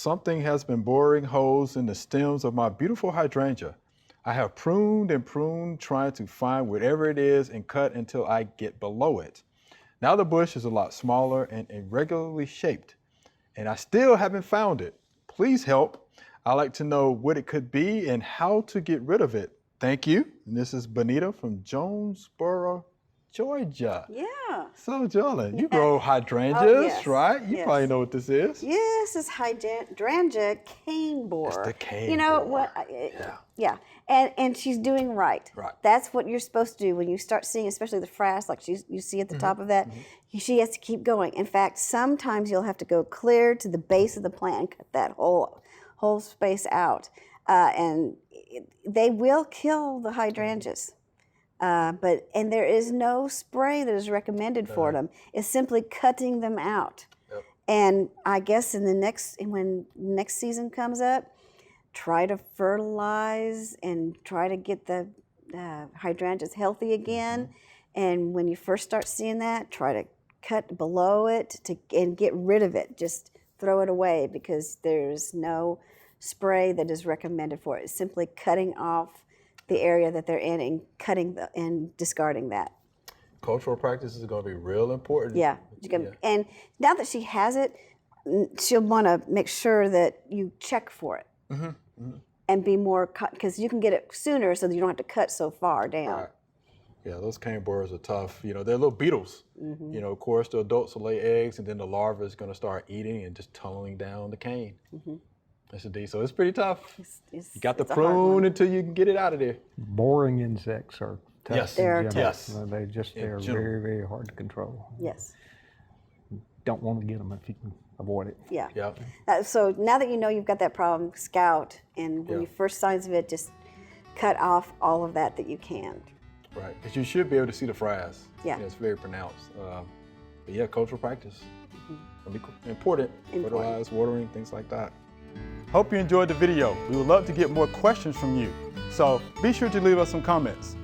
something has been boring holes in the stems of my beautiful hydrangea. I have pruned and pruned, trying to find whatever it is and cut until I get below it. Now the bush is a lot smaller and irregularly shaped, and I still haven't found it. Please help. I'd like to know what it could be and how to get rid of it. Thank you. And this is Bonita from Jonesboro, Georgia. Yeah. So, Joellen, you grow hydrangeas, yes. right? You Yes. probably know what this is. Yes, it's hydrangea cane borer. It's the cane You know borer. what? Yeah. Yeah, and she's doing right. Right. That's what you're supposed to do when you start seeing, especially the frass, like you see at the top of that. She has to keep going. In fact, sometimes you'll have to go clear to the base of the plant and cut that whole space out, and they will kill the hydrangeas. And there is no spray that is recommended for them. It's simply cutting them out. Yep. And I guess when next season comes up, try to fertilize and try to get the hydrangeas healthy again. And when you first start seeing that, try to cut below it and get rid of it. Just throw it away, because there's no spray that is recommended for it. It's simply cutting off the area that they're in and and discarding that. Cultural practices are going to be real important. Yeah. And now that she has it, she'll want to make sure that you check for it. And be more, because you can get it sooner so that you don't have to cut so far down. Right. Yeah, those cane borers are tough. You know, they're little beetles. You know, of course, the adults will lay eggs, and then the larva is going to start eating and just tunneling down the cane. That's the deal. So it's pretty tough. You got to prune until you can get it out of there. Boring insects are tough. Yes. They're in tough. general. Yes. They're very, very hard to control. Yes. Don't want to get them if you can avoid it. Yeah. Yeah. So now that you know you've got that problem, scout, and when you first signs of it, just cut off all of that you can. Right. Because you should be able to see the frass. Yeah. It's very pronounced. But yeah, cultural practice. It'll be important. Fertilize, watering, things like that. Hope you enjoyed the video. We would love to get more questions from you. So be sure to leave us some comments.